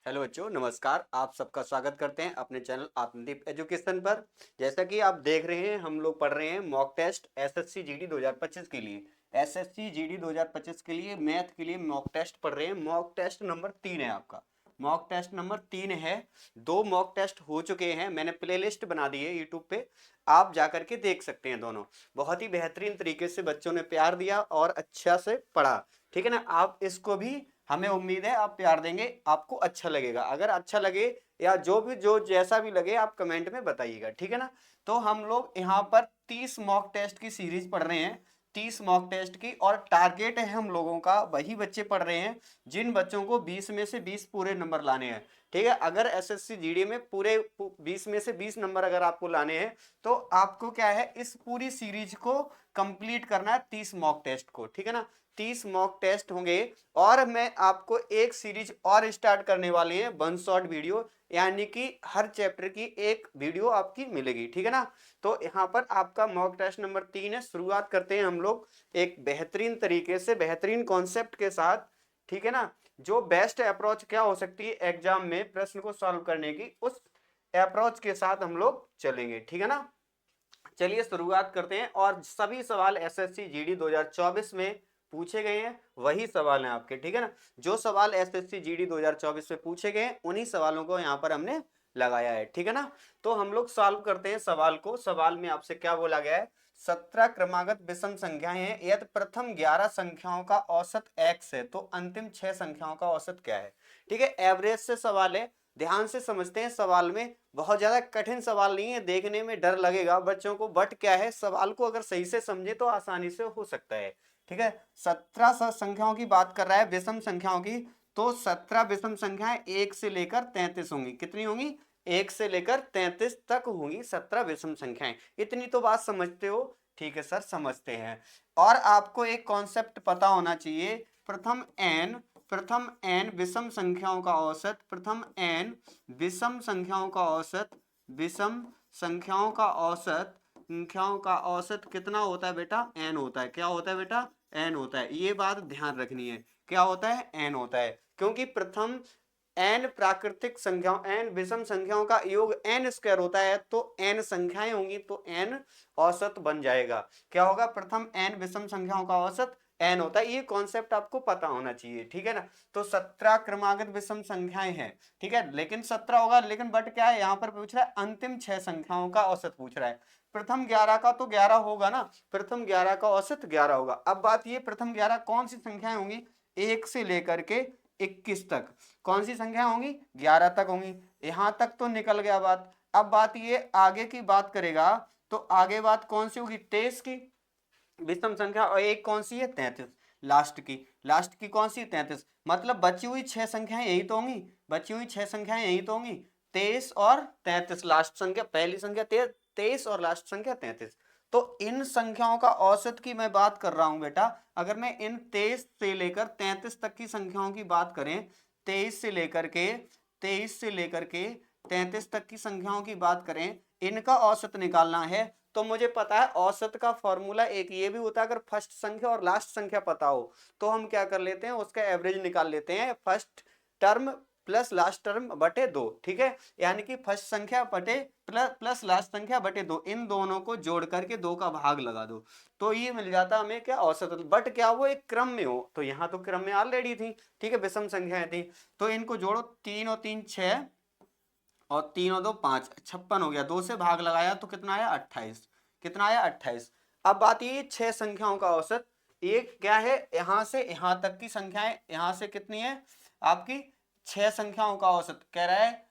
Hello बच्चों, नमस्कार। आप सबका स्वागत करते हैं अपने चैनल आत्मदीप एजुकेशन पर। जैसा कि आप देख रहे हैं, हम लोग पढ़ रहे हैं मॉक टेस्ट एसएससी जीडी 2025 के लिए। एसएससी जीडी 2025 के लिए मैथ के लिए मॉक टेस्ट पढ़ रहे हैं। मॉक टेस्ट नंबर 3 है आपका। मॉक टेस्ट नंबर 3 है। 2 मॉक टेस्ट हो चुके हैं, मैंने प्लेलिस्ट बना दी है यूट्यूब पे, आप जा करके देख सकते हैं। दोनों बहुत ही बेहतरीन तरीके से बच्चों ने प्यार दिया और अच्छा से पढ़ा। ठीक है ना। आप इसको भी, हमें उम्मीद है आप प्यार देंगे, आपको अच्छा लगेगा। अगर अच्छा लगे या जो जैसा भी लगे आप कमेंट में बताइएगा, ठीक है ना। तो हम लोग यहाँ पर 30 मॉक टेस्ट की सीरीज पढ़ रहे हैं, 30 मॉक टेस्ट की। और टारगेट है हम लोगों का, वही बच्चे पढ़ रहे हैं जिन बच्चों को 20 में से 20 पूरे नंबर लाने हैं। ठीक है, अगर एसएससी जीडी में पूरे 20 में से 20 नंबर अगर आपको लाने हैं तो आपको क्या है, इस पूरी सीरीज को कंप्लीट करना है, 30 मॉक टेस्ट को। ठीक है ना, 30 मॉक टेस्ट होंगे। और मैं आपको एक सीरीज और स्टार्ट करने वाले हैं, वन शॉट वीडियो, यानी कि हर चैप्टर की एक वीडियो आपकी मिलेगी। ठीक है ना। तो यहाँ पर आपका मॉक टेस्ट नंबर 3 है। शुरुआत करते हैं हम लोग एक बेहतरीन तरीके से, बेहतरीन कॉन्सेप्ट के साथ। ठीक है ना। जो बेस्ट अप्रोच क्या हो सकती है एग्जाम में प्रश्न को सॉल्व करने की, उस अप्रोच के साथ हम लोग चलेंगे। ठीक है ना। चलिए शुरुआत करते हैं। और सभी सवाल एसएससी जीडी 2024 में पूछे गए हैं, वही सवाल हैं आपके। ठीक है ना। जो सवाल एसएससी जीडी 2024 में पूछे गए हैं उन्हीं सवालों को यहाँ पर हमने लगाया है। ठीक है ना। तो हम लोग सॉल्व करते हैं सवाल को। सवाल में आपसे क्या बोला गया है, 17 क्रमागत विषम संख्याएं हैं, यदि प्रथम 11 संख्याओं का औसत x है तो अंतिम 6 संख्याओं का औसत क्या है। ठीक है, एवरेज से सवाल है, ध्यान से समझते हैं। सवाल में बहुत ज्यादा कठिन सवाल नहीं है, देखने में डर लगेगा बच्चों को, बट क्या है, सवाल को अगर सही से समझे तो आसानी से हो सकता है। ठीक है, 17 संख्याओं की बात कर रहा है, विषम संख्याओं की। तो 17 विषम संख्याएं 1 से लेकर 33 होंगी। कितनी होंगी, 1 से लेकर 33 तक होंगी 17 विषम संख्याएं। इतनी तो बात समझते हो। ठीक है सर, समझते हैं। और आपको एक कॉन्सेप्ट पता होना चाहिए, प्रथम n विषम संख्याओं का औसत, प्रथम n विषम संख्याओं का औसत, विषम संख्याओं का औसत कितना होता है बेटा, n होता है। क्या होता है बेटा, n होता है। ये बात ध्यान रखनी है, क्या होता है, n होता है। क्योंकि प्रथम n प्राकृतिक संख्याओं, n विषम संख्याओं का योग n स्क्वायर होता है, तो n संख्याएं होंगी तो n औसत बन जाएगा। क्या होगा, प्रथम n विषम संख्याओं का औसत n होता है। ये कॉन्सेप्ट आपको पता होना चाहिए। ठीक है ना। तो 17 क्रमागत विषम संख्याएं हैं। ठीक है, लेकिन 17 होगा, लेकिन बट क्या है, यहाँ पर पूछ रहा है अंतिम 6 संख्याओं का औसत पूछ रहा है। प्रथम 11 का तो 11 होगा ना, प्रथम 11 का औसत 11 होगा। अब बात ये, प्रथम 11 कौन सी संख्याएं होंगी, 1 से लेकर के 21 तक कौन सी संख्या होंगी, 11 तक होंगी। यहां तक तो निकल गया बात। अब बात ये आगे की बात करेगा, तो आगे बात कौन सी होगी, 23 की विषम संख्या, और एक कौन सी है, 33 लास्ट की कौन सी, 33। मतलब बची हुई 6 संख्याएं यही तो होंगी, बची हुई 6 संख्याएं यही तो होंगी, 23 और 33। लास्ट संख्या, पहली संख्या 23 और लास्ट संख्या 33। तो इन संख्याओं का औसत की मैं बात कर रहा हूं बेटा। अगर मैं इन 23 से लेकर 33 तक की संख्याओं की बात करें, 23 से लेकर के 33 तक की संख्याओं की बात करें, इनका औसत निकालना है। तो मुझे पता है औसत का फॉर्मूला एक ये भी होता है, अगर फर्स्ट संख्या और लास्ट संख्या पता हो तो हम क्या कर लेते हैं, उसका एवरेज निकाल लेते हैं, first term plus last term बटे 2। ठीक है, यानी कि फर्स्ट संख्या बटे प्लस लास्ट संख्या बटे 2, इन दोनों को जोड़ करके 2 का भाग लगा दो, तो ये मिल जाता हमें क्या, औसत। बट क्या वो एक क्रम में हो, तो यहाँ तो क्रम में ऑलरेडी थी। ठीक है, विषम संख्याएं थी, तो इनको जोड़ो, 3 और 3 6 और 3 और 2 5, 56 हो गया। 2 से भाग लगाया तो कितना आया, 28। कितना आया, 28। अब बात ये 6 संख्याओं का औसत, ये क्या है, यहां से यहां तक की संख्याएं, यहां से कितनी है आपकी, 6 संख्याओं का औसत कह रहा है।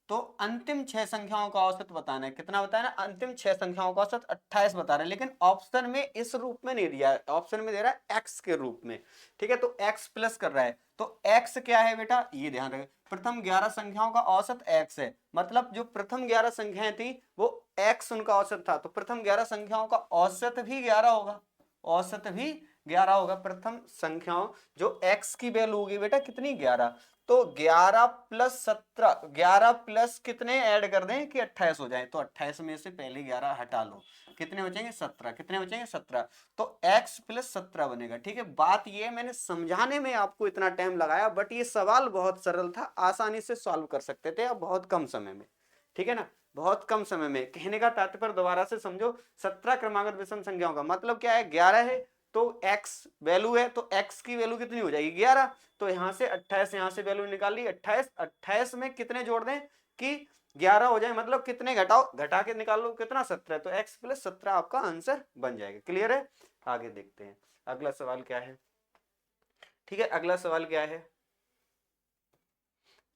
तो अंतिम 6 संख्याओं का औसत बताना है, कितना बताना है, अंतिम 6 संख्याओं का औसत 28 बता रहा है। लेकिन ऑप्शन में इस रूप में नहीं दिया है, ऑप्शन में दे रहा है x के रूप में। ठीक है, तो x प्लस कर रहा है, तो x क्या है बेटा, ये ध्यान रखें, प्रथम 11 संख्याओं का औसत x है। मतलब जो प्रथम 11 संख्याएं थी वो x उनका औसत था, तो प्रथम 11 संख्याओं का औसत भी 11 होगा, औसत भी 11 होगा। प्रथम संख्याओं जो x की वैल्यू होगी बेटा कितनी 11, तो 11 प्लस 17, 11 प्लस कितने ऐड कर दें कि 28 हो जाए, तो 28 में से पहले 11 हटा लो, कितने बचेंगे 17, कितने बचेंगे 17, तो x प्लस 17 बनेगा। ठीक है, बात ये मैंने समझाने में आपको इतना टाइम लगाया, बट ये सवाल बहुत सरल था, आसानी से सॉल्व कर सकते थे आप बहुत कम समय में। ठीक है ना, बहुत कम समय में। कहने का तात्पर्य दोबारा से समझो, 17 क्रमागत विषम संख्याओं का मतलब क्या है, 11 है तो x वैल्यू है, तो x की वैल्यू कितनी हो जाएगी 11, तो यहां से 28, यहां से वैल्यू निकाल ली 28, 28 में कितने जोड़ दें कि 11 हो जाए, मतलब कितने घटाओ, घटा के निकाल लो कितना 17, तो x प्लस 17 आपका आंसर बन जाएगा। क्लियर है, आगे देखते हैं अगला सवाल क्या है। ठीक है, अगला सवाल क्या है,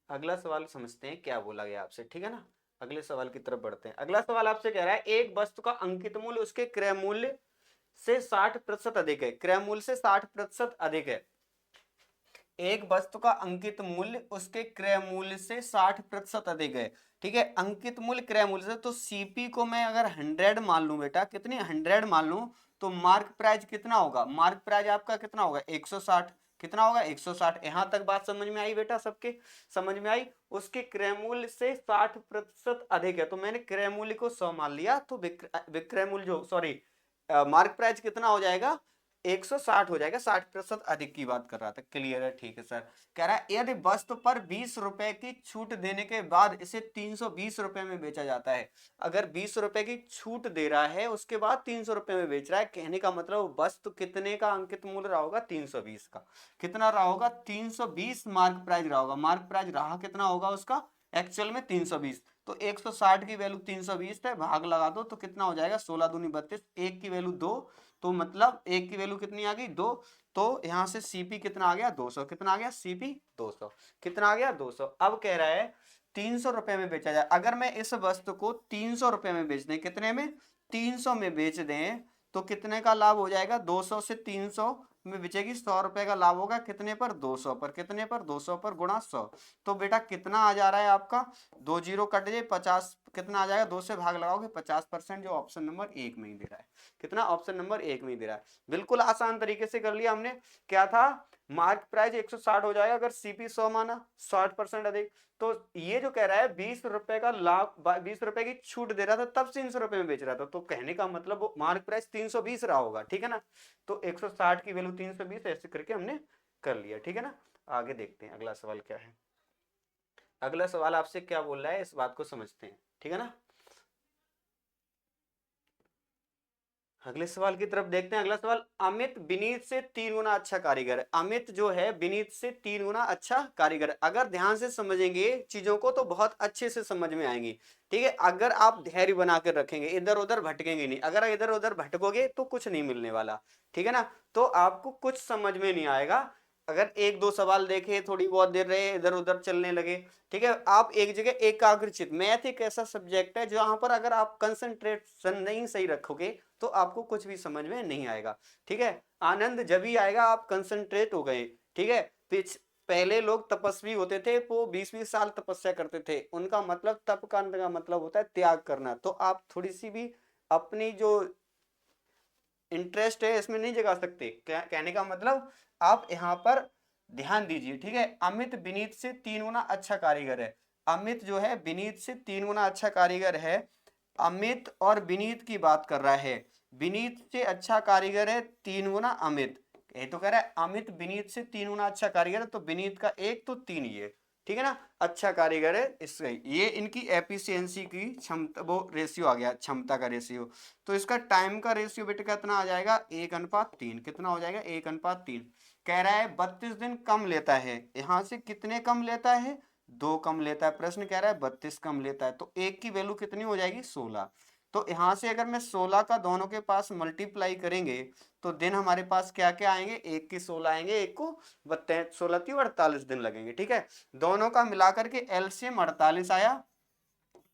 अगला सवाल समझते हैं क्या बोला गया आपसे। ठीक है ना, अगले सवाल की तरफ बढ़ते हैं। अगला सवाल आपसे कह रहा है एक वस्तु का अंकित मूल्य उसके क्रय मूल्य से 60% अधिक है, क्रय मूल्य से 60% अधिक है। एक वस्तु का अंकित मूल्य उसके क्रय मूल्य से 60% अधिक है। ठीक है, अंकित मूल्य क्रय मूल्य से, तो सीपी को मैं अगर 100 मान लूं बेटा, कितनी 100 मान लूं, तो मार्क प्राइस कितना होगा, मार्क प्राइस आपका कितना होगा 160, कितना होगा 160। यहां तक बात समझ में आई बेटा, सबके समझ में आई। उसके क्रय मूल्य से 60% अधिक है, तो मैंने क्रय मूल्य को 100 मान लिया, तो विक्रय मूल्य जो सॉरी मार्क प्राइस कितना हो जाएगा 160 हो जाएगा, 60% अधिक की बात कर रहा था। क्लियर है, ठीक है सर। कह रहा है यदि वस्तु पर 20 रुपए की छूट देने के बाद इसे 320 रुपए में बेचा जाता है, अगर 20 रुपए की छूट दे रहा है उसके बाद 300 रुपए में बेच रहा है, कहने का मतलब वस्तु कितने का अंकित मूल्य रहा होगा 320 का, कितना रहा होगा 320 मार्क प्राइस रहा होगा। मार्क प्राइस रहा कितना होगा उसका एक्चुअल में 320, तो 160 की वैल्यू 320 है, भाग लगा दो तो कितना हो जाएगा 16 दूनी 32, एक की वैल्यू 2, तो मतलब एक की वैल्यू कितनी आ गई 2, तो यहां से सीपी कितना आ गया 200, कितना आ गया सीपी 200, कितना आ गया 200। अब कह रहा है 300 रुपए में बेचा जाए, अगर मैं इस वस्तु को 300 रुपए में बेच दें, कितने में 300 में बेच दें, तो कितने का लाभ हो जाएगा 200 से 300 में बेचेगी, 100 रुपए का लाभ होगा, कितने पर 200 पर, कितने पर 200 पर गुणा 100, तो बेटा कितना आ जा रहा है आपका, 2 जीरो कट जाए 50, कितना आ जाएगा 2 से भाग लगाओगे 50%, जो ऑप्शन नंबर 1 में ही दे रहा है, कितना ऑप्शन नंबर 1 में ही दे रहा है। बिल्कुल आसान तरीके से कर लिया हमने। क्या था, मार्क प्राइस 160 हो जाएगा अगर सीपी 100 माना, 60% अधिक, तो ये जो कह रहा है 20 रुपए का लाभ, 20 रुपए की छूट दे रहा था तब 300 रुपए में बेच रहा था, तो कहने का मतलब वो मार्क प्राइस 320 रहा होगा। ठीक है ना, तो 160 की वैल्यू 320, ऐसे करके हमने कर लिया। ठीक है ना, आगे देखते हैं अगला सवाल क्या है। अगला सवाल आपसे क्या बोल रहा है इस बात को समझते हैं। ठीक है ना, अगले सवाल की तरफ देखते हैं। अगला सवाल, अमित विनीत से 3 गुना अच्छा कारीगर है। अमित जो है विनीत से 3 गुना अच्छा कारीगर है। अगर ध्यान से समझेंगे चीजों को तो बहुत अच्छे से समझ में आएंगी। ठीक है, अगर आप धैर्य बना कर रखेंगे, इधर उधर भटकेंगे नहीं, अगर इधर उधर भटकोगे तो कुछ नहीं मिलने वाला। ठीक है ना, तो आपको कुछ समझ में नहीं आएगा। अगर एक दो सवाल देखे, थोड़ी बहुत देर रहे इधर उधर चलने लगे, ठीक है, आप एक जगह एकाग्रचित, मैथ एक ऐसा सब्जेक्ट है जहां पर अगर आप कंसंट्रेशन नहीं सही रखोगे तो आपको कुछ भी समझ में नहीं आएगा। ठीक है, आनंद जब ही आएगा आप कंसंट्रेट हो गए। ठीक है, पहले लोग तपस्वी होते थे, वो 20-20 साल तपस्या करते थे, उनका मतलब तप करने का मतलब होता है त्याग करना। तो आप थोड़ी सी भी अपनी जो इंटरेस्ट है इसमें नहीं जगा सकते, कहने का मतलब आप यहाँ पर ध्यान दीजिए। ठीक है, अमित विनीत से 3 गुना अच्छा कारीगर है। अमित जो है विनीत से 3 गुना अच्छा कारीगर है। अमित और विनीत की बात कर रहा है, विनीत से अच्छा कारीगर है 3 गुना अमित, ये तो कह रहा है अमित विनीत से 3 गुना अच्छा कारीगर है, तो विनीत का 1 तो 3 ये। ठीक है ना, अच्छा कारीगर है इससे, ये इनकी एफिशिएंसी की क्षमता, वो रेशियो आ गया क्षमता का रेशियो। तो इसका टाइम का रेशियो बेटा कितना आ जाएगा 1:3, कितना हो जाएगा 1:3। कह रहा है 32 दिन कम लेता है, यहां से कितने कम लेता है 2 कम लेता है, प्रश्न कह रहा है 32 कम लेता है, तो एक की वैल्यू कितनी हो जाएगी 16। तो यहां से अगर मैं 16 का दोनों के पास मल्टीप्लाई करेंगे तो दिन हमारे पास क्या क्या आएंगे, एक की 16 आएंगे, एक को 16 48 दिन लगेंगे। ठीक है, दोनों का मिलाकर के एलसीएम 48 आया।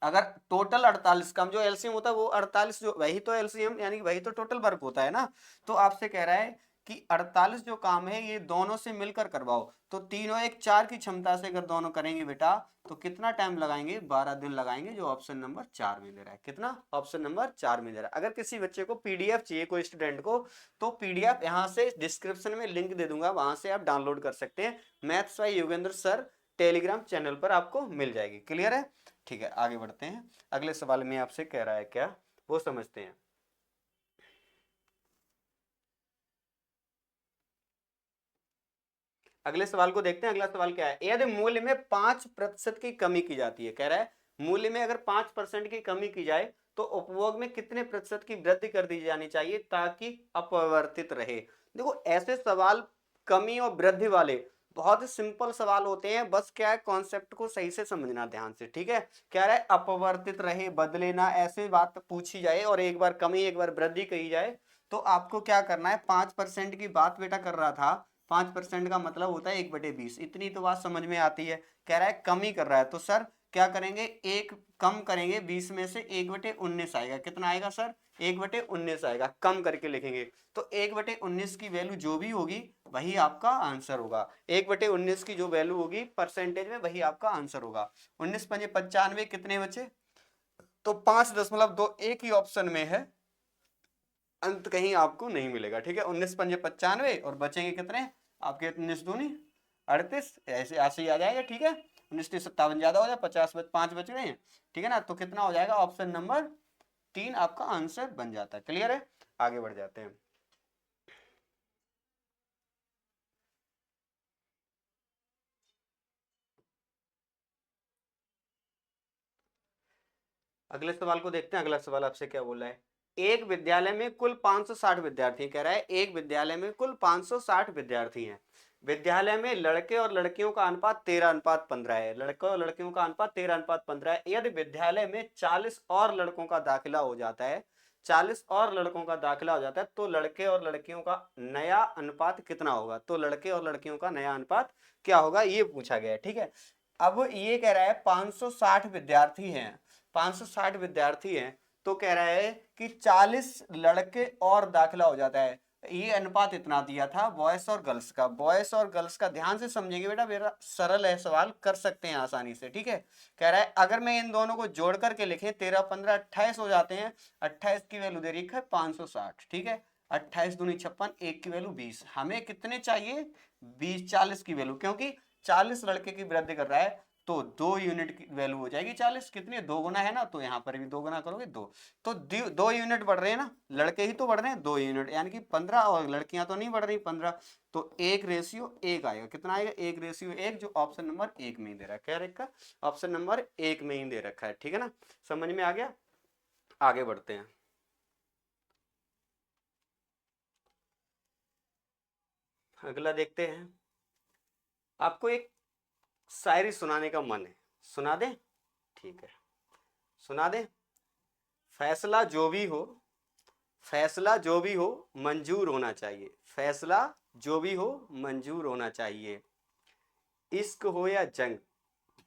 अगर टोटल 48 का जो एलसीएम होता है वो 48, जो वही तो एलसीएम यानी कि वही तो टोटल वर्क होता है ना। तो आपसे कह रहा है कि 48 जो काम है ये दोनों से मिलकर करवाओ, तो 3 और 1 4 की क्षमता से अगर दोनों करेंगे बेटा तो कितना टाइम लगाएंगे, 12 दिन लगाएंगे, जो ऑप्शन नंबर 4 में दे रहा है। कितना, ऑप्शन नंबर 4 में दे रहा है। अगर किसी बच्चे को पीडीएफ चाहिए, कोई स्टूडेंट को, तो पीडीएफ यहाँ से डिस्क्रिप्शन में लिंक दे दूंगा, वहां से आप डाउनलोड कर सकते हैं। Maths by Yogendra sir Telegram channel पर आपको मिल जाएगी। क्लियर है? ठीक है, आगे बढ़ते हैं। अगले सवाल में आपसे कह रहा है क्या, वो समझते हैं। अगले सवाल को देखते हैं। अगला सवाल क्या है, यदि मूल्य में 5% की कमी की जाती है, कह रहा है मूल्य में अगर 5% की कमी की जाए तो उपभोग में कितने प्रतिशत की वृद्धि कर दी जानी चाहिए ताकि अपरिवर्तित रहे। देखो ऐसे सवाल कमी और वृद्धि वाले बहुत ही सिंपल सवाल होते हैं, बस क्या है कॉन्सेप्ट को सही से समझना ध्यान से। ठीक है, कह रहा है अपरिवर्तित रहे, बदले ना, ऐसे बात पूछी जाए और एक बार कमी एक बार वृद्धि कही जाए तो आपको क्या करना है, 5% की बात बेटा कर रहा था। 5% का मतलब होता है 1/20, इतनी तो बात समझ में आती है। कह रहा है कमी कर रहा है तो सर क्या करेंगे, एक कम करेंगे, 20 में से 1/19 आएगा। कितना आएगा सर, 1/19 आएगा, कम करके लिखेंगे तो 1/19 की वैल्यू जो भी होगी वही आपका आंसर होगा। 1/19 की जो वैल्यू होगी परसेंटेज में वही आपका आंसर होगा। 19 पंजे 95, कितने बचे, तो 5.2, एक ही ऑप्शन में है, अंत कहीं आपको नहीं मिलेगा। ठीक है, 19 पंजे 95 और बचेंगे कितने आपके, 19 दूनी 38, ऐसे ऐसे ही आ जाएगा। ठीक है, 19 57 ज्यादा हो जाए, 50 5 बच रहे हैं। ठीक है ना, तो कितना हो जाएगा, ऑप्शन नंबर 3 आपका आंसर बन जाता है। क्लियर है? आगे बढ़ जाते हैं। अगले सवाल को देखते हैं। अगला सवाल आपसे क्या बोला है, एक विद्यालय में कुल 560 विद्यार्थी, कह रहा है एक विद्यालय में कुल 560 विद्यार्थी हैं। विद्यालय में लड़के और लड़कियों का अनुपात 13:15 है। लड़के और लड़कियों का अनुपात 13:15 है। यदि विद्यालय में 40 और लड़कों का दाखिला हो जाता है, 40 और लड़कों का दाखिला हो जाता है तो लड़के और लड़कियों का नया अनुपात कितना होगा। तो लड़के और लड़कियों का नया अनुपात क्या होगा, ये पूछा गया है। ठीक है, अब ये कह रहा है 560 विद्यार्थी हैं, 560 विद्यार्थी हैं, तो कह रहा है कि 40 लड़के और दाखिला हो जाता है। ये अनुपात इतना दिया था बॉयस और गर्ल्स का। बॉयस और गर्ल्स का ध्यान से समझेंगे बेटा, मेरा सरल है सवाल, कर सकते हैं आसानी से। ठीक है, कह रहा है अगर मैं इन दोनों को जोड़ करके लिखे, 13 15 28 हो जाते हैं। 28 की वैल्यू दे रही है 560। ठीक है, 28 दूनी 56, एक की वैल्यू 20, हमें कितने चाहिए, 20 40 की वैल्यू, क्योंकि 40 लड़के की वृद्धि कर रहा है तो 2 यूनिट की वैल्यू हो जाएगी 40, कितनी, 2 गुना है ना, तो यहाँ पर भी 2 गुना करोगे 2, तो 2 यूनिट बढ़ रहे हैं ना, लड़के ही तो बढ़ रहे हैं 2 यूनिट, यानी कि 15, और लड़कियां तो नहीं बढ़ रही 15, तो 1:1 आएगा। कितना आएगा, 1:1, जो ऑप्शन नंबर 1 में ही दे रहा है। क्या रखा, ऑप्शन नंबर 1 में ही दे रखा है। ठीक है ना, समझ में आ गया? आगे बढ़ते हैं। अगला देखते हैं। आपको एक शायरी सुनाने का मन है, सुना दे? ठीक है, सुना दे। फैसला जो भी हो, फैसला जो भी हो मंजूर होना चाहिए, फैसला जो भी हो मंजूर होना चाहिए। इश्क हो या जंग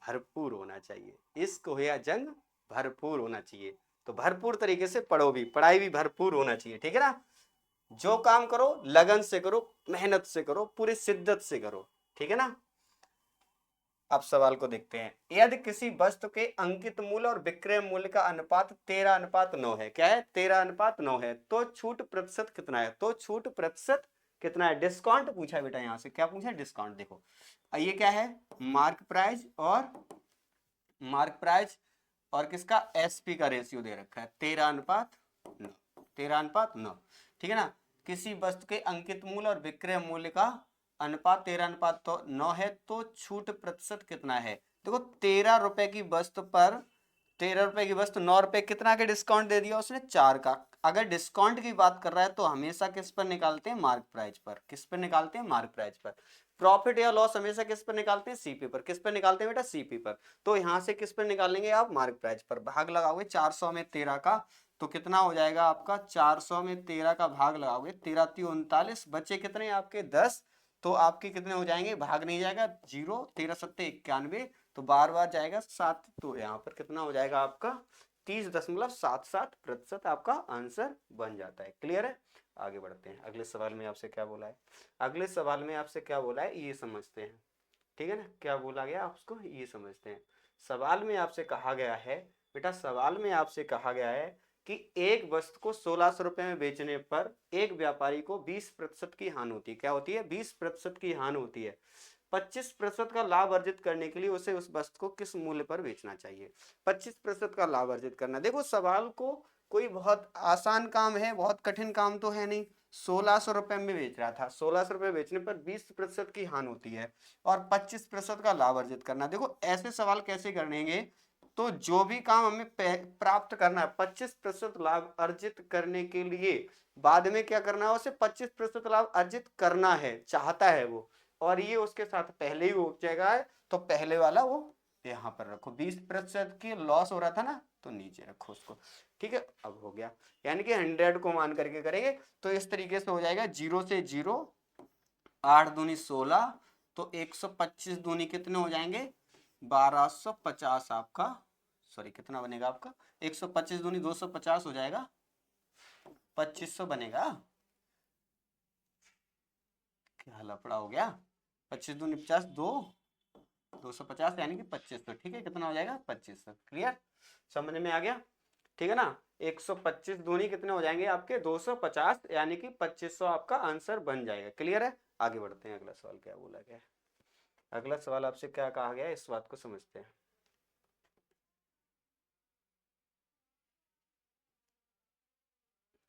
भरपूर होना चाहिए, इश्क हो या जंग भरपूर होना चाहिए। तो भरपूर तरीके से पढ़ो भी, पढ़ाई भी भरपूर होना चाहिए। ठीक है ना, जो काम करो लगन से करो, मेहनत से करो, पूरी शिद्दत से करो। ठीक है ना, अब सवाल को देखते हैं। यदि किसी वस्तु के अंकित मूल्य और विक्रय मूल्य का अनुपात 13:9 है, क्या है, 13:9 है, तो छूट प्रतिशत कितना है, तो छूट प्रतिशत कितना है। डिस्काउंट पूछा है बेटा, यहां से क्या पूछा है, डिस्काउंट। देखो ये क्या है, मार्क प्राइस और मार्क प्राइस और किसका, एसपी का रेशियो दे रखा है 13:9, 13:9। ठीक है ना, किसी वस्तु के अंकित मूल्य और विक्रय मूल्य का अनुपात 13:9 है तो छूट प्रतिशत कितना है। देखो 13 रुपए की वस्तु पर, 13 रुपए की वस्तु 9 रुपए, कितना के डिस्काउंट दे दिया उसने, 4 का। अगर डिस्काउंट की बात कर रहा है तो हमेशा किस पर निकालते हैं, मार्क प्राइस पर। किस पर निकालते हैं, मार्क प्राइस पर। प्रॉफिट या लॉस हमेशा किस पर निकालते हैं, सीपी पर। किस पर निकालते हैं बेटा, सीपी पर। तो यहां से किस पर निकालेंगे आप, मार्क प्राइस पर। भाग लगाओगे 400 में 13 का तो कितना हो जाएगा आपका, 400 में 13 का भाग लगाओगे, 13×3 = 39, बचे कितने आपके 10, तो आपके कितने हो जाएंगे, भाग नहीं जाएगा, 0, 13×7 = 91, तो बार बार जाएगा 7, तो यहाँ पर कितना हो जाएगा आपका 30.77% आपका आंसर बन जाता है। क्लियर है? आगे बढ़ते हैं। अगले सवाल में आपसे क्या बोला है, अगले सवाल में आपसे क्या बोला है ये समझते हैं। ठीक है ना, क्या बोला गया आपको ये समझते हैं। सवाल में आपसे कहा गया है बेटा, सवाल में आपसे कहा गया है कि एक वस्तु को 1600 रुपए में बेचने पर एक व्यापारी को 20% की हानि होती है। क्या होती है? 20% की हानि होती है। 25% का लाभ अर्जित करने के लिए उसे उस वस्तु को किस मूल्य पर बेचना चाहिए? 25% का लाभ अर्जित करना। देखो सवाल को कोई बहुत आसान काम है, बहुत कठिन काम तो है नहीं। 1600 रुपए में बेच रहा था, 1600 रुपए बेचने पर 20% की हानि होती है और 25% का लाभ अर्जित करना। देखो ऐसे सवाल कैसे करेंगे, तो जो भी काम हमें प्राप्त करना है 25% लाभ अर्जित करने के लिए बाद में क्या करना है, उसे 25% लाभ अर्जित करना है, चाहता है वो, और ये उसके साथ पहले ही हो जाएगा है, तो पहले वाला वो यहाँ पर रखो। 20% की लॉस हो रहा था ना, तो नीचे रखो उसको। ठीक है, अब हो गया, यानी कि 100 को मान करके करेंगे तो इस तरीके से हो जाएगा। 0 से 0, 8 दूनी 16, तो 125 दूनी कितने हो जाएंगे? 1250 आपका, सॉरी कितना बनेगा आपका, 125 दूनी 250 हो जाएगा, 2500 बनेगा। क्या लफड़ा हो गया? 25 दूनी 50, 250 यानी कि 2500। ठीक है, कितना हो जाएगा? 2500। क्लियर, समझ में आ गया? ठीक है ना, 125 दूनी कितने हो जाएंगे आपके? 250, यानी कि 2500 आपका आंसर बन जाएगा। क्लियर है, आगे बढ़ते हैं। अगला सवाल क्या बोला गया है, अगला सवाल आपसे क्या कहा गया है, इस बात को समझते हैं।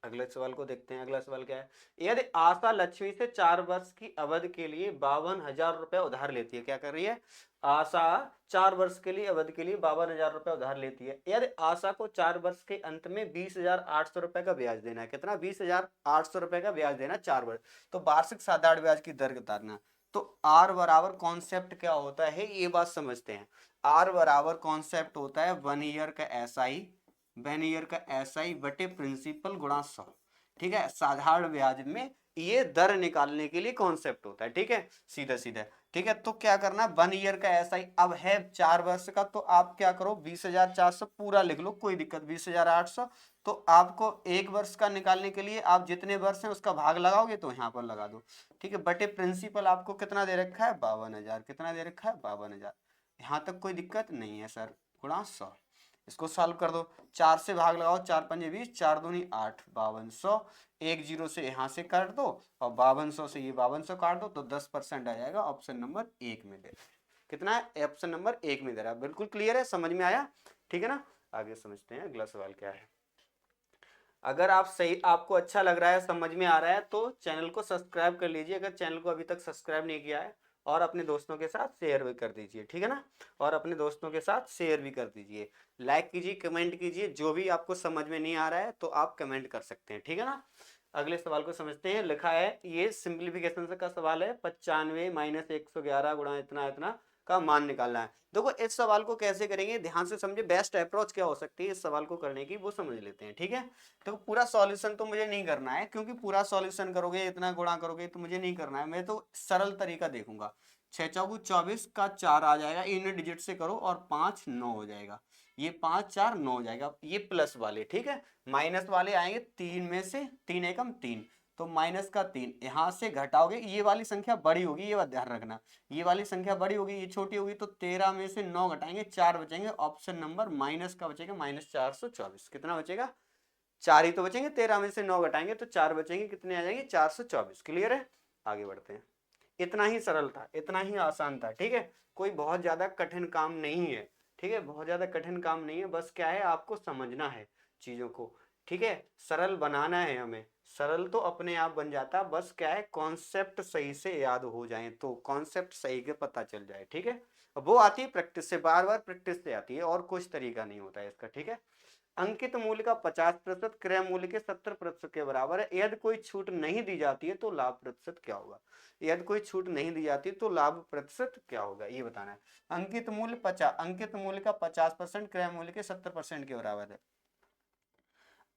अगले सवाल को देखते हैं। अगला सवाल क्या है, यदि आशा लक्ष्मी से 4 वर्ष की अवधि के लिए 52,000 रुपए उधार लेती है। क्या कर रही है? आशा 4 वर्ष के लिए अवधि के लिए 52,000 रुपए उधार लेती है। यदि आशा को 4 वर्ष के अंत में 20,800 रुपए का ब्याज देना है। कितना? 20,800 रुपए का ब्याज देना 4 वर्ष, तो वार्षिक साधारण ब्याज की दर बताना। तो आर बराबर कॉन्सेप्ट क्या होता है ये बात समझते हैं। आर बराबर कॉन्सेप्ट होता है 1 ईयर का एसआई, 1 ईयर का एसआई बटे प्रिंसिपल गुणा 100। ठीक है, साधारण ब्याज में ये दर निकालने के लिए कॉन्सेप्ट होता है। ठीक है, सीधा सीधा। ठीक है, तो क्या करना, 1 ईयर का एसआई अब है 4 वर्ष का, तो आप क्या करो, 20,400 पूरा लिख लो, कोई दिक्कत, 20,800। तो आपको 1 वर्ष का निकालने के लिए आप जितने वर्ष हैं उसका भाग लगाओगे तो यहाँ पर लगा दो। ठीक है, बटे प्रिंसिपल आपको कितना दे रखा है? 52,000। कितना दे रखा है? 52,000। यहाँ तक कोई दिक्कत नहीं है सर, गुणा 100। इसको सॉल्व कर दो, 4 से भाग लगाओ, 4 पंजे 20, 4 दूनी 8, 5200। एक जीरो से यहाँ से काट दो और 5200 से ये 5200 काट दो, तो 10% आ जाएगा। ऑप्शन नंबर 1 में दे, कितना है? ऑप्शन नंबर 1 में दे रहा है। बिल्कुल क्लियर है, समझ में आया? ठीक है ना, आगे समझते हैं। अगला सवाल क्या है, अगर आप सही, आपको अच्छा लग रहा है, समझ में आ रहा है, तो चैनल को सब्सक्राइब कर लीजिए, अगर चैनल को अभी तक सब्सक्राइब नहीं किया है, और अपने दोस्तों के साथ शेयर भी कर दीजिए। ठीक है ना, और अपने दोस्तों के साथ शेयर भी कर दीजिए, लाइक कीजिए, कमेंट कीजिए। जो भी आपको समझ में नहीं आ रहा है तो आप कमेंट कर सकते हैं। ठीक है ना, अगले सवाल को समझते हैं। लिखा है, ये सिंप्लीफिकेशन का सवाल है, 95 माइनस 111 गुणा इतना इतना का मान निकालना है। देखो इस सवाल को कैसे करेंगे, ध्यान से समझे, बेस्ट अप्रोच क्या हो सकती है इस सवाल को करने की, वो समझ लेते हैं। ठीक है, तो पूरा सॉल्यूशन तो मुझे नहीं करना है, क्योंकि पूरा सॉल्यूशन करोगे, इतना गुणा करोगे, तो मुझे नहीं करना है। मैं तो सरल तरीका देखूंगा। 6 चौगु 24 का 4 आ जाएगा, इन डिजिट से करो, और 5 9 हो जाएगा। ये 5 4 9 हो जाएगा। ये प्लस वाले, ठीक है, माइनस वाले आएंगे 3 में से, 3 एकम 3, तो माइनस का 3 यहां से घटाओगे, ये वाली संख्या बड़ी होगी, ये बात ध्यान रखना। ये वाली संख्या बड़ी होगी, ये छोटी होगी, तो 13 में से 9 घटाएंगे, 4 बचेंगे। ऑप्शन नंबर माइनस का बचेगा, -424। कितना बचेगा? 4 ही तो बचेंगे, 13 में से 9 घटाएंगे तो 4 बचेंगे, कितने आ जाएंगे? 424। क्लियर है, आगे बढ़ते हैं। इतना ही सरल था, इतना ही आसान था। ठीक है, कोई बहुत ज्यादा कठिन काम नहीं है। ठीक है, बहुत ज्यादा कठिन काम नहीं है, बस क्या है, आपको समझना है चीजों को। ठीक है, सरल बनाना है हमें, सरल तो अपने आप बन जाता, बस क्या है, कॉन्सेप्ट सही से याद हो जाए, तो कॉन्सेप्ट सही के पता चल जाए। ठीक है, वो आती है प्रैक्टिस से, बार बार प्रैक्टिस से आती है, और कुछ तरीका नहीं होता है इसका। ठीक है, अंकित मूल्य का 50% क्रय मूल्य के 70% के बराबर है। यदि कोई छूट नहीं दी जाती है तो लाभ प्रतिशत क्या होगा? यदि कोई छूट नहीं दी जाती तो लाभ प्रतिशत क्या होगा, ये बताना है। अंकित मूल्य 50, अंकित मूल्य का 50% क्रय मूल्य के 70% के बराबर है।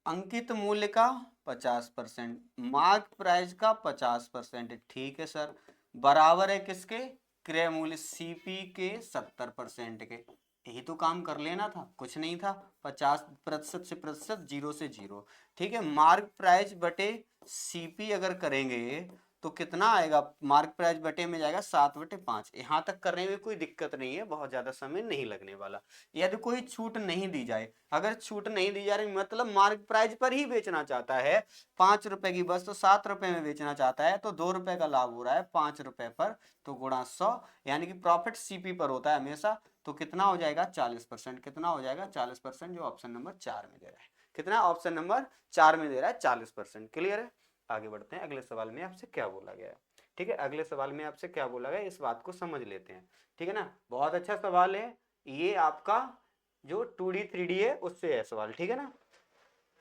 अंकित मूल्य का 50%, मार्क प्राइस का 50%, ठीक है सर, बराबर है किसके? क्रय मूल्य सीपी के 70% के। यही तो काम कर लेना था, कुछ नहीं था। 50% से प्रतिशत, 0 से 0। ठीक है, मार्क प्राइस बटे सीपी अगर करेंगे तो कितना आएगा? मार्क प्राइस बटे में जाएगा 7/5। यहाँ तक करने में कोई दिक्कत नहीं है, बहुत ज्यादा समय नहीं लगने वाला। यदि कोई छूट नहीं दी जाए, अगर छूट नहीं दी जा रही मतलब मार्क प्राइस पर ही बेचना चाहता है, 5 रुपए की बस तो 7 रुपए में बेचना चाहता है, तो 2 रुपए का लाभ हो रहा है 5 रुपए पर, तो गुणा 100, यानी कि प्रॉफिट सीपी पर होता है हमेशा। तो कितना हो जाएगा? 40%। कितना हो जाएगा? 40%, जो ऑप्शन नंबर 4 में दे रहा है। कितना? ऑप्शन नंबर 4 में दे रहा है 40%। क्लियर है? आगे बढ़ते हैं, अगले सवाल में आपसे क्या बोला गया है। ठीक है, अगले सवाल में आपसे क्या बोला गया इस बात को समझ लेते हैं। ठीक है ना, बहुत अच्छा सवाल है ये, आपका जो 2D 3D है उससे है सवाल। ठीक है ना,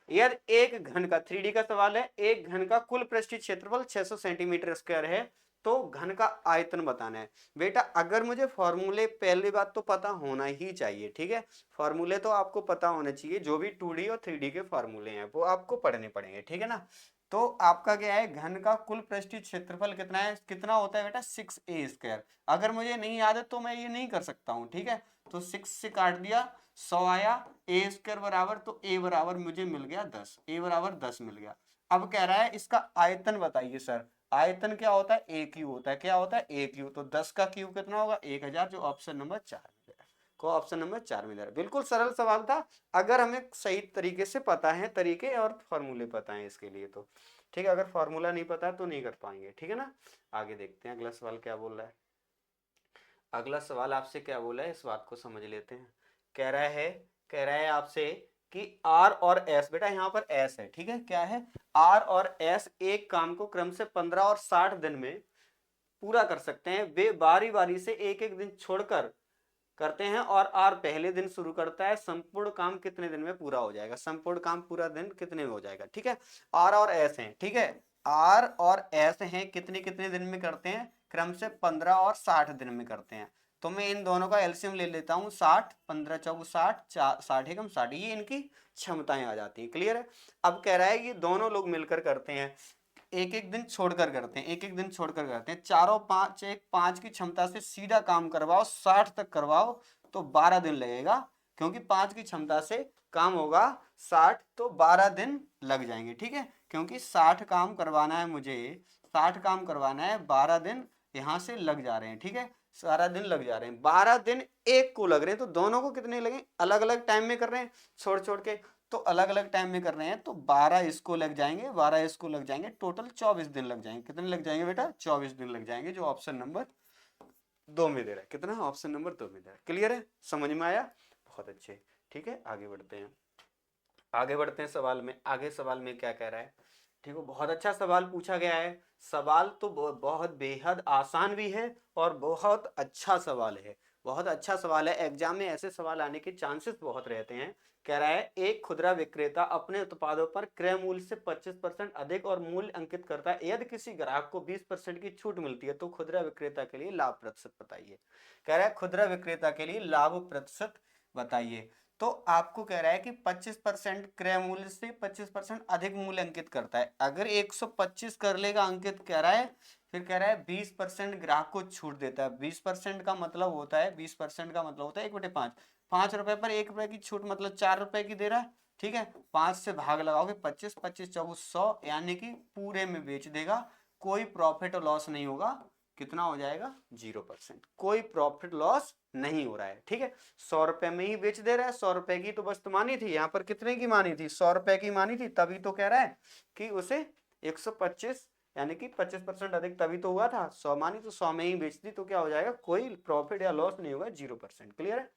यदि एक घन का, 3D का सवाल है, एक घन का कुल पृष्ठीय क्षेत्रफल 600 सेंटीमीटर स्क्वायर है, तो घन का आयतन बताना है। बेटा अगर मुझे फॉर्मूले, पहली बात तो पता होना ही चाहिए। ठीक है, फॉर्मूले तो आपको पता होने चाहिए, जो भी 2D और 3D के फॉर्मूले हैं वो आपको पढ़ने पड़ेंगे। ठीक है ना, तो आपका क्या है, घन का कुल पृष्ठीय क्षेत्रफल कितना है? कितना होता है बेटा? 6a²। अगर मुझे नहीं याद है तो मैं ये नहीं कर सकता हूँ। ठीक है, तो 6 से काट दिया, 100 आया, a² बराबर, तो a बराबर मुझे मिल गया 10, a बराबर 10 मिल गया। अब कह रहा है इसका आयतन बताइए सर। आयतन क्या होता है? a क्यू होता है। क्या होता है? a Q. तो 10 का क्यू कितना होगा? 1000, जो ऑप्शन नंबर 4 में दे रहा है। को ऑप्शन नंबर 4 में दे रहा है। बिल्कुल सरल सवाल था, अगर हमें सही तरीके से पता है, तरीके और फॉर्मूले पता है इसके लिए तो। ठीक है, अगर फॉर्मूला नहीं पता तो नहीं कर पाएंगे। ठीक है ना, आगे देखते हैं अगला सवाल क्या बोल रहा है। अगला सवाल आपसे क्या बोला है इस बात को समझ लेते हैं। कह रहा है, कह रहा है आपसे कि आर और एस, बेटा यहाँ पर एस है। ठीक है, क्या है? आर और एस एक काम को क्रम से 15 और 60 दिन में पूरा कर सकते हैं। वे बारी बारी से एक एक दिन छोड़कर करते हैं और आर पहले दिन शुरू करता है। संपूर्ण काम कितने दिन में पूरा हो जाएगा? संपूर्ण काम पूरा दिन कितने में हो जाएगा? ठीक है, आर और एस हैं। ठीक है, आर और एस हैं, कितने कितने दिन में करते हैं? क्रम से 15 और 60 दिन में करते हैं। तो मैं इन दोनों का एलसीएम ले लेता हूँ, 60, 15 चौक 60, 60 एकम 60, ये इनकी क्षमताएं आ जाती हैं। क्लियर है? अब कह रहा है कि दोनों लोग मिलकर करते हैं, एक एक दिन छोड़कर करते हैं, एक एक दिन छोड़कर करते हैं। चारों पांच, एक 5 की क्षमता से सीधा काम करवाओ, 60 तक करवाओ तो 12 दिन लगेगा, क्योंकि 5 की क्षमता से काम होगा 60, तो 12 दिन लग जाएंगे। ठीक है, क्योंकि 60 काम करवाना है मुझे, 60 काम करवाना है, 12 दिन यहाँ से लग जा रहे हैं। ठीक है, सारा दिन लग जा रहे हैं, 12 दिन एक को लग रहे हैं, तो दोनों को कितने लगे? अलग अलग टाइम में कर रहे हैं, छोड़ छोड़ के, तो अलग अलग टाइम में कर रहे हैं, तो 12 इसको लग जाएंगे, 12 इसको लग जाएंगे, टोटल 24 दिन लग जाएंगे। कितने लग जाएंगे बेटा? 24 दिन लग जाएंगे, जो ऑप्शन नंबर 2 में दे रहा है। कितना? ऑप्शन नंबर 2 में दे रहा है। क्लियर है? समझ में आया? बहुत अच्छे। ठीक है, आगे बढ़ते हैं, आगे बढ़ते हैं सवाल में। आगे सवाल में क्या कह रहा है? ठीक है, बहुत अच्छा सवाल पूछा गया है। सवाल तो बहुत बेहद आसान भी है और बहुत अच्छा सवाल है। बहुत अच्छा सवाल है, एग्जाम में ऐसे सवाल आने के चांसेस बहुत रहते हैं। कह रहा है, एक खुदरा विक्रेता अपने उत्पादों पर क्रय मूल्य से 25% अधिक और मूल्य अंकित करता है। यदि किसी ग्राहक को 20% की छूट मिलती है तो खुदरा विक्रेता के लिए लाभ प्रतिशत बताइए। कह रहा है खुदरा विक्रेता के लिए लाभ प्रतिशत बताइए। तो आपको कह रहा है कि 25% क्रय मूल्य से 25% अधिक मूल्य अंकित करता है। अगर 125 कर लेगा अंकित, कह रहा है, फिर कह रहा है 20% ग्राहक को छूट देता है। 20% का मतलब होता है, 20% का मतलब होता है 1/5। 5 रुपए पर 1 रुपए की छूट मतलब 4 रुपए की दे रहा है। ठीक है, 5 से भाग लगाओगे 25, 25 चौगुन 100, यानी कि पूरे में बेच देगा, कोई प्रॉफिट और लॉस नहीं होगा। कितना हो जाएगा? 0%। कोई प्रॉफिट लॉस नहीं हो रहा है। ठीक है, 100 रुपए में ही बेच दे रहा है। 100 रुपए की तो वस्तु मानी थी, यहाँ पर कितने की मानी थी? 100 रुपए की मानी थी, तभी तो कह रहा है कि उसे 125, यानी कि 25% अधिक तभी तो हुआ था। 100 मानी तो 100 में ही बेच दी, तो क्या हो जाएगा? कोई प्रॉफिट या लॉस नहीं होगा, 0%। क्लियर है?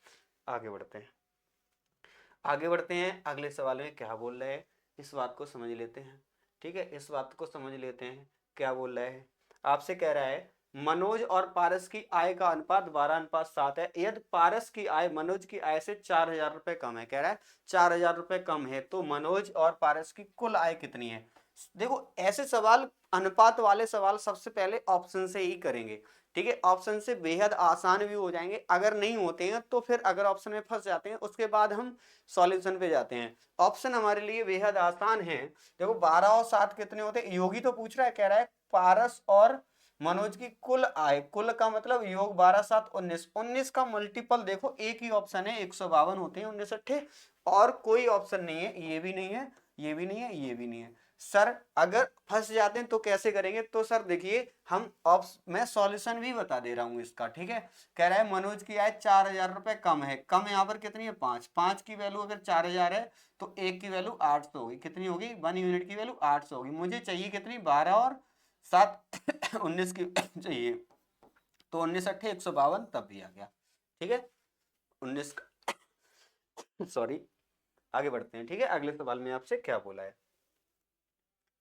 आगे बढ़ते हैं, आगे बढ़ते हैं, अगले सवाल में क्या बोल रहे हैं इस बात को समझ लेते हैं। ठीक है, इस बात को समझ लेते हैं, क्या बोल रहा है आपसे। कह रहा है, मनोज और पारस की आय का अनुपात 12:7 है। यदि पारस की आय मनोज की आय से 4000 रुपए कम है, कह रहा है 4000 रुपए कम है, तो मनोज और पारस की कुल आय कितनी है? देखो, ऐसे सवाल, अनुपात वाले सवाल सबसे पहले ऑप्शन से ही करेंगे। ठीक है, ऑप्शन से बेहद आसान भी हो जाएंगे। अगर नहीं होते हैं तो फिर अगर ऑप्शन में फंस जाते हैं उसके बाद हम सॉल्यूशन पे जाते हैं। ऑप्शन हमारे लिए बेहद आसान है। देखो, 12 और 7 कितने होते हैं? योगी तो पूछ रहा है, कह रहा है पारस और मनोज की कुल आय, कुल का मतलब योग 12 7 19, 19 का मल्टीपल देखो एक ही ऑप्शन है, 152 होते हैं 19 अट्ठे, और कोई ऑप्शन नहीं है, ये भी नहीं है, ये भी नहीं है, ये भी नहीं है। सर अगर फंस जाते हैं तो कैसे करेंगे, तो सर देखिए हम मैं सॉल्यूशन भी बता दे रहा हूं इसका, ठीक है। कह रहा है मनोज की आय 4000 रुपए कम है, कम यहाँ पर कितनी है 5, 5 की वैल्यू अगर 4000 है तो एक की वैल्यू 800 होगी, कितनी होगी 1 यूनिट की वैल्यू 800 होगी, मुझे चाहिए कितनी 12 और 7 19 की चाहिए, तो 19 अट्ठे 152 तब भी आ गया, ठीक है। 19 सॉरी, आगे बढ़ते हैं, ठीक है। अगले सवाल में आपसे क्या बोला है,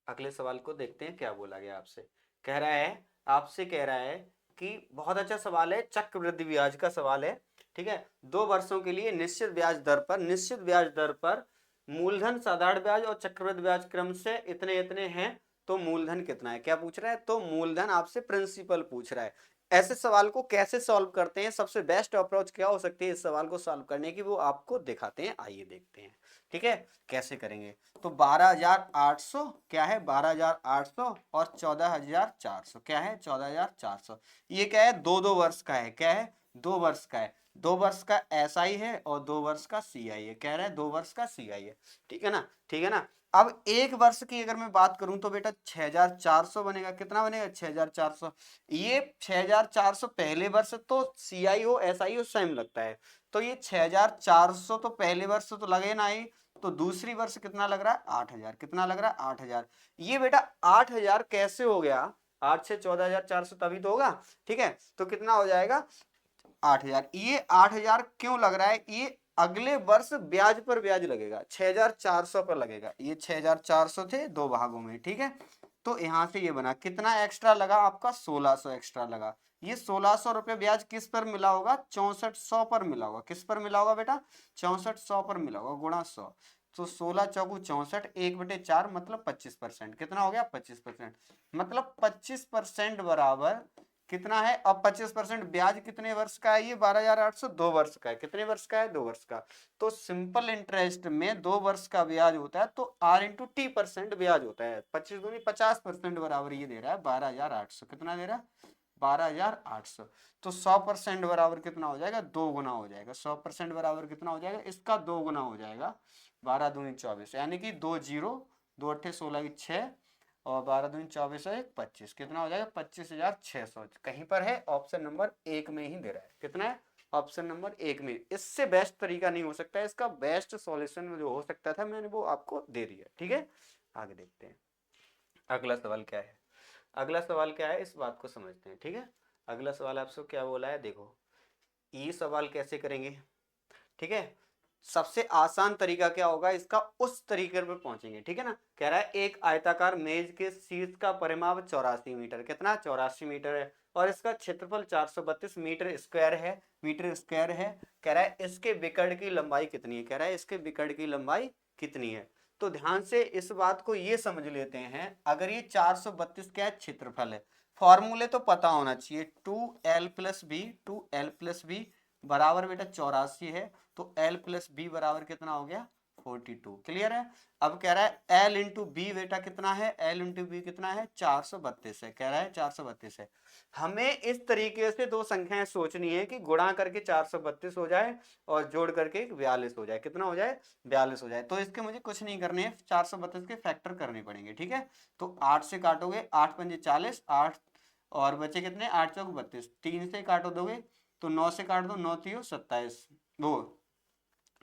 अगले सवाल को देखते हैं क्या बोला गया आपसे। कह रहा है, आपसे कह रहा है कि बहुत अच्छा सवाल है, चक्रवृद्धि ब्याज का सवाल है, ठीक है। 2 वर्षों के लिए निश्चित ब्याज दर पर, निश्चित ब्याज दर पर मूलधन, साधारण ब्याज और चक्रवृद्धि ब्याज क्रम से इतने इतने हैं, तो मूलधन कितना है, क्या पूछ रहा है, तो मूलधन आपसे प्रिंसिपल पूछ रहा है। ऐसे सवाल को कैसे सॉल्व करते हैं, सबसे बेस्ट अप्रोच क्या हो सकती है इस सवाल को सॉल्व करने की, वो आपको दिखाते हैं, आइए देखते हैं, ठीक है कैसे करेंगे। तो 12800 क्या है 12800 और 14400 क्या है 14400, ये क्या है 2 2 वर्ष का है, क्या है 2 वर्ष का है, 2 वर्ष का SI है और 2 वर्ष का CI है, कह रहा है 2 वर्ष का CI है, ठीक है ना, ठीक है ना। अब 1 वर्ष की अगर मैं बात करूं तो बेटा 6400 बनेगा, कितना बनेगा 6400, ये 6400 पहले वर्ष तो CI हो SI हो सेम लगता है, तो ये 6400 तो पहले वर्ष तो लगे ना ही, तो दूसरी वर्ष कितना लग रहा है 8000, कितना लग रहा है 8000, ये बेटा 8000 कैसे हो गया, 8 से 14400 तभी तो होगा, ठीक है। तो कितना हो जाएगा 8000, ये 8000 क्यों लग रहा है, ये अगले वर्ष ब्याज पर ब्याज लगेगा, 6400 पर लगेगा, ये 6400 थे 2 भागों में, ठीक है। तो यहां से ये बना, कितना एक्स्ट्रा लगा आपका 1600 एक्स्ट्रा लगा, ये 1600 रुपए ब्याज किस पर मिला होगा 6400 पर मिला होगा, किस पर मिला होगा बेटा 6400 पर मिला होगा, गुणा 100, तो 16 चौगु 64, 1/4 मतलब 25%, कितना हो गया 25%, मतलब 25% बराबर कितना है, अब 25% ब्याज कितने वर्ष का है, ये 12800 2 वर्ष का है, कितने वर्ष का है 2 वर्ष का, तो सिंपल इंटरेस्ट में 2 वर्ष का ब्याज होता है, तो R/T% ब्याज होता है, 25 दूनी 50% बराबर ये दे रहा है 12800, कितना दे रहा है 12800, तो 100% बराबर कितना हो जाएगा 2 गुना हो जाएगा, 100% बराबर कितना हो जाएगा इसका 2 गुना हो जाएगा, 12 दूनी 24, यानी कि 2 जीरो, 2 अट्ठे 16 की 6 और 12 दूनी 24 और 1 25, कितना हो जाएगा 25,600, कहीं पर है ऑप्शन नंबर 1 में ही दे रहा है, कितना है ऑप्शन नंबर 1 में, इससे बेस्ट तरीका नहीं हो सकता, इसका बेस्ट सॉल्यूशन जो हो सकता था मैंने वो आपको दे दिया, ठीक है। आगे देखते हैं अगला सवाल क्या है, अगला सवाल क्या है इस बात को समझते हैं, ठीक है। अगला सवाल आपसे क्या बोला है, देखो ये सवाल कैसे करेंगे, ठीक है। सबसे आसान तरीका क्या होगा इसका, उस तरीके पर पहुंचेंगे, ठीक है ना। कह रहा है एक आयताकार मेज के शीर्ष का परिमाप 84 मीटर, कितना 84 मीटर है, और इसका क्षेत्रफल 432 मीटर स्क्वायर है, मीटर स्क्वायर है। कह रहा है इसके विकर्ण की लंबाई कितनी है, कह रहा है इसके विकर्ण की लंबाई कितनी है, तो ध्यान से इस बात को ये समझ लेते हैं, अगर ये 432 क्या है क्षेत्रफल है, फॉर्मूले तो पता होना चाहिए, 2L+B 2L+B बराबर बेटा 84 है, तो L+B बराबर कितना हो गया 42, क्लियर है। अब कह रहा है L इंटू बी बेटा कितना है, L इंटू बी कितना है 432 है, कह रहा है 432 है। हमें इस तरीके से दो संख्याएं सोचनी है कि गुणा करके 432 हो जाए और जोड़ करके 42 हो जाए, कितना हो जाए 42 हो जाए, तो इसके मुझे कुछ नहीं करने हैं, 432 के फैक्टर करने पड़ेंगे, ठीक है। तो 8 से काटोगे 8 पंजे 40, 8 और बचे कितने 8 चौक 32, 3 से काटो दोगे तो 9 से काट दो 9 3 27, वो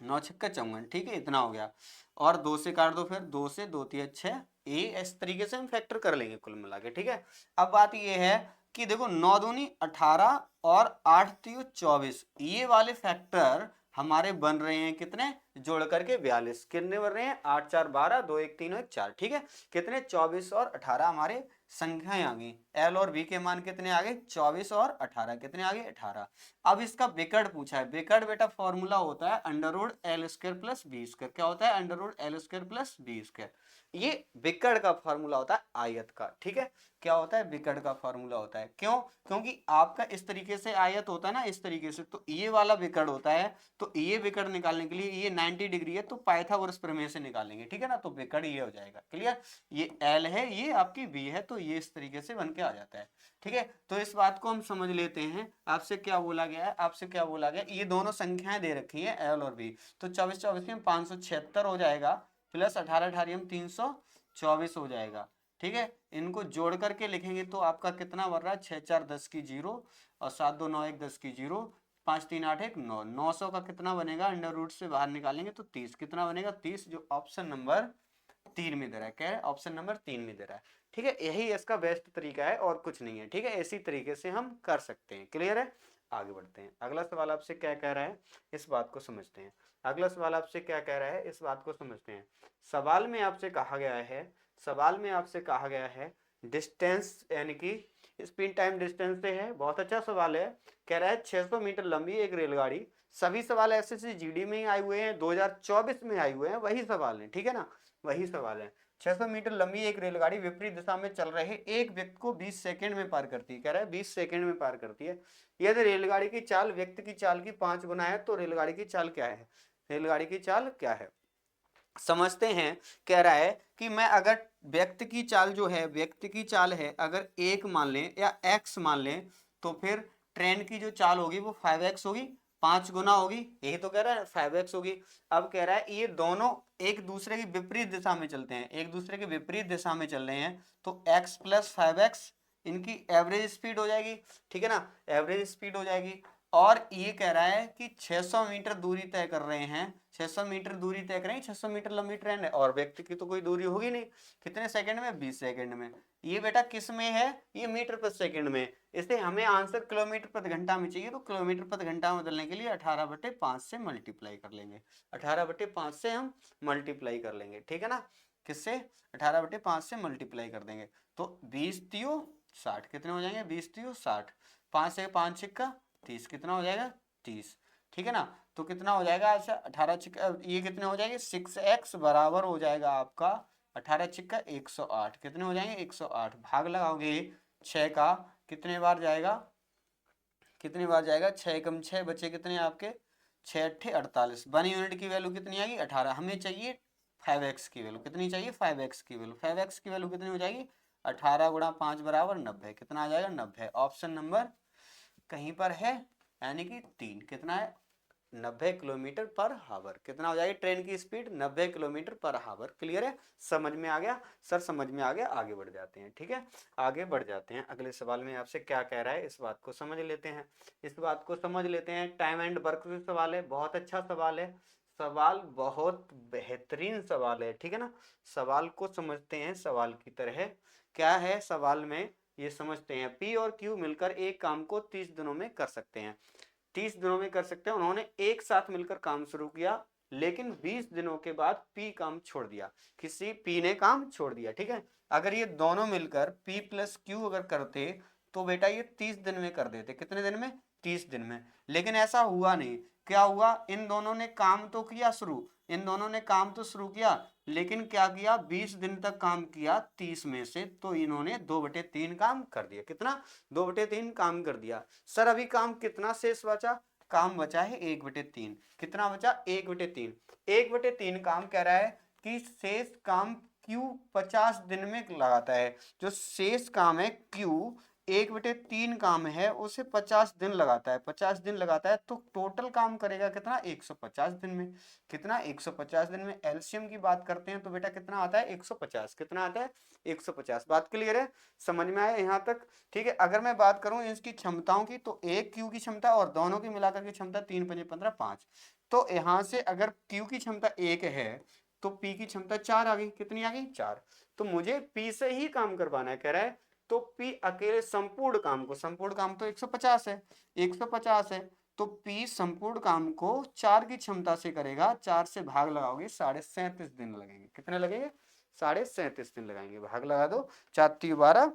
9 छक्का 54, ठीक है इतना हो गया, और 2 से काट दो, फिर 2 से 2 3 6, ये इस तरीके से हम फैक्टर कर लेंगे कुल मिला के, ठीक है। अब बात ये है कि देखो 9 दूनी 18 और 8 3 24, ये वाले फैक्टर हमारे बन रहे हैं कितने, जोड़ करके 42, कितने बन रहे हैं 8 4 12 2 1 3 1 4, ठीक है। कितने 24 और 18 हमारे संख्याएं आ गई, एल और बी के मान कितने आ गए 24 और 18, कितने आ गए 18। अब इसका विकर्ण पूछा है, विकर्ण बेटा फॉर्मूला होता है √L² + B², क्या होता है √L² + B², ये विकर्ण का फॉर्मूला होता है आयत का, ठीक है। क्या होता है विकर्ण का फॉर्मूला होता है, क्यों, क्योंकि आपका इस तरीके से आयत होता है ना इस तरीके से, तो ये वाला विकर्ण होता है, तो ये विकर्ण निकालने के लिए ये 90 डिग्री है तो पाइथागोरस प्रमेय से निकालेंगे, ठीक है ना, तो विकर्ण ये हो जाएगा, क्लियर। ये L है ये आपकी B है, तो ये इस तरीके से बन के आ जाता है। ठीक है, तो इस बात को हम समझ लेते हैं। आपसे क्या बोला गया है, आपसे क्या बोला गया, ये दोनों संख्याएं दे रखी है एल और बी, तो 24 24 में 576 हो जाएगा, प्लस 18 18 324 हो जाएगा। ठीक है, इनको जोड़ करके लिखेंगे तो आपका कितना बन रहा है, 6 4 10 की 0 और 7 2 9 1 10 की 0, 5 3 8 1 9, 900 का कितना बनेगा, अंडर रूट से बाहर निकालेंगे तो 30, कितना बनेगा 30, जो ऑप्शन नंबर 3 में दे रहा है। क्या है, ऑप्शन नंबर 3 में दे रहा है। ठीक है, यही इसका बेस्ट तरीका है और कुछ नहीं है। ठीक है, इसी तरीके से हम कर सकते हैं। क्लियर है, आगे बढ़ते हैं। अगला सवाल आपसे क्या कह रहा है, इस बात को समझते हैं। अगला सवाल आपसे क्या कह रहा है, इस बात को समझते हैं। सवाल में आपसे कहा गया है, सवाल में आपसे कहा गया है डिस्टेंस, यानी कि स्पीड टाइम डिस्टेंस से है। बहुत अच्छा सवाल है। कह रहा है 600 मीटर लंबी एक रेलगाड़ी, सभी सवाल एसएससी जीडी में ही आए हुए हैं, 2024 में आए हुए हैं, वही सवाल है। ठीक है ना, वही सवाल है। 600 मीटर लंबी एक रेलगाड़ी विपरीत दिशा में चल रहे एक व्यक्ति को 20 सेकंड में पार करती है। कह रहा है 20 सेकंड में पार करती है। यदि रेलगाड़ी की चाल व्यक्ति की चाल की 5 गुना है तो रेलगाड़ी की चाल क्या है, रेलगाड़ी की चाल क्या है, समझते हैं। कह रहा है कि मैं अगर व्यक्ति की चाल जो है, व्यक्ति की चाल है अगर 1 मान लें या x मान लें, तो फिर ट्रेन की जो चाल होगी वो 5x होगी, 5 गुना होगी, यही तो कह रहा है 5x होगी। अब कह रहा है ये दोनों एक दूसरे की विपरीत दिशा में चलते हैं, एक दूसरे के विपरीत दिशा में चल रहे हैं, तो x प्लस 5x इनकी एवरेज स्पीड हो जाएगी। ठीक है ना, एवरेज स्पीड हो जाएगी। और ये कह रहा है कि 600 मीटर दूरी तय कर रहे हैं, 600 मीटर दूरी तय करें, 600 मीटर लंबी ट्रेन है और व्यक्ति की तो कोई दूरी होगी नहीं, कितने सेकंड में, 20 सेकंड में। ये बेटा किस में है, ये मीटर प्रति सेकंड में, इससे हमें आंसर किलोमीटर प्रति घंटा में चाहिए, तो किलोमीटर प्रति घंटा में बदलने के लिए 18/5 से मल्टीप्लाई कर लेंगे, 18/5 से हम मल्टीप्लाई कर लेंगे। ठीक है ना, किससे, 18/5 से मल्टीप्लाई कर देंगे, तो 20 तियो 60, कितने हो जाएंगे, 20 तियो 60, 5 से 5 छिक्का 30, कितना हो जाएगा 30। ठीक है ना, तो कितना हो जाएगा, अच्छा 18 छिक्का ये कितने हो जाएंगे, 6x बराबर हो जाएगा आपका 18 छिक्का 108, कितने हो जाएंगे 108, भाग लगाओगे 6 का, कितने बार जाएगा, कितनी बार जाएगा, 6 कम 6 बचे कितने आपके, 6 अट्ठे 48, 1 यूनिट की वैल्यू कितनी आएगी 18, हमें चाहिए 5x की वैल्यू, कितनी चाहिए 5x की वैल्यू, 5x की वैल्यू कितनी हो जाएगी 18 गुणा 5 बराबर 90, कितना आ जाएगा 90, ऑप्शन नंबर कहीं पर है, यानी कि 3, कितना है 90 किलोमीटर पर हावर, कितना हो जाएगी ट्रेन की स्पीड 90 किलोमीटर पर हावर। क्लियर है, समझ में आ गया सर, समझ में आ गया, आगे बढ़ जाते हैं। ठीक है, आगे बढ़ जाते हैं। अगले सवाल में आपसे क्या कह रहा है, इस बात को समझ लेते हैं, इस बात को समझ लेते हैं। टाइम एंड वर्क से सवाल है, बहुत अच्छा सवाल है, सवाल बहुत बेहतरीन सवाल है। ठीक है ना, सवाल को समझते हैं सवाल की तरह। क्या है सवाल में, ये समझते हैं। पी और क्यू मिलकर एक काम को 30 दिनों में कर सकते हैं, 30 दिनों में कर सकते हैं। उन्होंने एक साथ मिलकर काम शुरू किया, लेकिन 20 दिनों के बाद पी काम छोड़ दिया, किसी पी ने काम छोड़ दिया। ठीक है, अगर ये दोनों मिलकर पी प्लस क्यू अगर करते तो बेटा ये 30 दिन में कर देते, कितने दिन में, 30 दिन में। लेकिन ऐसा हुआ नहीं, क्या हुआ, इन दोनों ने काम तो किया शुरू, इन दोनों ने काम तो शुरू किया, लेकिन क्या किया, 20 दिन तक काम किया 30 में से, तो इन्होंने 2/3 काम कर दिया, कितना, 2/3 काम कर दिया। सर अभी काम कितना शेष बचा, काम बचा है 1/3, कितना बचा 1/3, 1/3 काम कह रहा है कि शेष काम क्यू 50 दिन में लगाता है, जो शेष काम है क्यू 1/3 काम है उसे 50 दिन लगाता है, 50 दिन लगाता है, तो टोटल काम करेगा कितना 150 दिन में, कितना 150 दिन में। एलसीएम की बात करते हैं तो बेटा कितना आता है 150, कितना आता है 150। बात क्लियर है, समझ में आया यहाँ तक। ठीक है, अगर मैं बात करूं इसकी क्षमताओं की, तो एक क्यू की क्षमता और दोनों की मिलाकर की क्षमता 3 5 15 5, तो यहाँ से अगर क्यू की क्षमता 1 है तो पी की क्षमता 4 आ गई, कितनी आ गई 4, तो मुझे पी से ही काम करवाना है कह रहा है, तो पी अकेले संपूर्ण काम को, संपूर्ण काम तो 150 है, 150 है, तो पी संपूर्ण काम को 4 की क्षमता से करेगा, 4 से भाग लगाओगे 37.5 दिन लगेंगे, कितने लगेंगे 37.5 दिन लगाएंगे, भाग लगा दो, 4 3 12,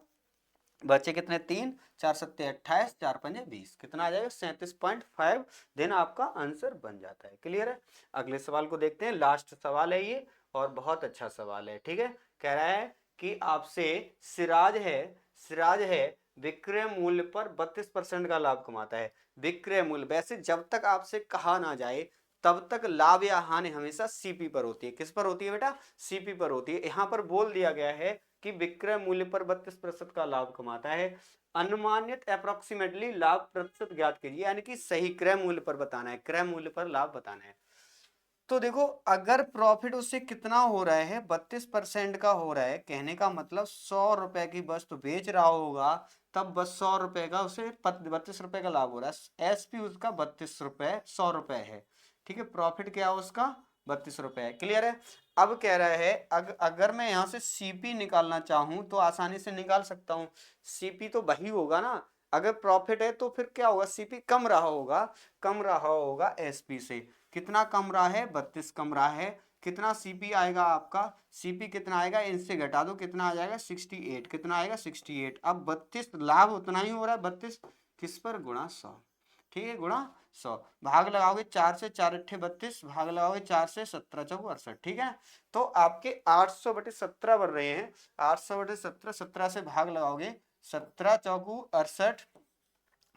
बचे कितने 3, 4 7 28, 4 5 20, कितना आ जाएगा 37.5 दिन आपका आंसर बन जाता है। क्लियर है, अगले सवाल को देखते हैं, लास्ट सवाल है ये और बहुत अच्छा सवाल है। ठीक है, कह रहा है कि आपसे सिराज है, सिराज है विक्रय मूल्य पर 32% का लाभ कमाता है, विक्रय मूल्य, वैसे जब तक आपसे कहा ना जाए तब तक लाभ या हानि हमेशा सीपी पर होती है, किस पर होती है बेटा, सीपी पर होती है। यहां पर बोल दिया गया है कि विक्रय मूल्य पर 32% का लाभ कमाता है। अनुमानित अप्रोक्सीमेटली लाभ प्रतिशत ज्ञात कीजिए, यानी कि सही क्रय मूल्य पर बताना है, क्रय मूल्य पर लाभ बताना है। तो देखो अगर प्रॉफिट उससे कितना हो रहा है, 32% का हो रहा है, कहने का मतलब 100 रुपए की वस्तु बेच रहा होगा, तब बस 100 रुपए का उसे 32 रुपए का लाभ हो रहा है। एसपी उसका 32 रुपए 100 रुपए है, ठीक है। प्रॉफिट क्या है उसका 32 रुपए है, क्लियर है। अब कह रहा है अगर मैं यहाँ से सीपी निकालना चाहूं तो आसानी से निकाल सकता हूँ। सीपी तो वही होगा ना, अगर प्रॉफिट है तो फिर क्या होगा, सीपी कम रहा होगा, कम रहा होगा एसपी से। कितना कम रहा है, 32 कम रहा है। कितना सीपी आएगा आपका, सीपी कितना आएगा, इनसे घटा दो कितना आ जाएगा 68, कितना आएगा 68। अब 32 लाभ उतना ही हो रहा है, 32 किस पर, गुणा 100, ठीक है, गुणा 100। भाग लगाओगे 4 से, 4 अट्ठे 32, भाग लगाओगे 4 से, 17 चौको 68, ठीक है। तो आपके 800/17 बन रहे हैं, 800/17, 17 से भाग लगाओगे, 17 चौको 68,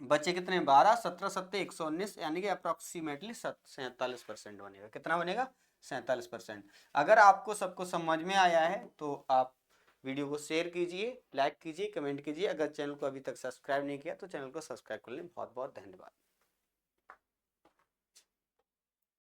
बचे कितने 12, 17 सत्ते 119, यानी कि अप्रोक्सीमेटली 47% बनेगा। कितना बनेगा, 47%। अगर आपको सबको समझ में आया है तो आप वीडियो को शेयर कीजिए, लाइक कीजिए, कमेंट कीजिए। अगर चैनल को अभी तक सब्सक्राइब नहीं किया तो चैनल को सब्सक्राइब कर लें। बहुत बहुत धन्यवाद।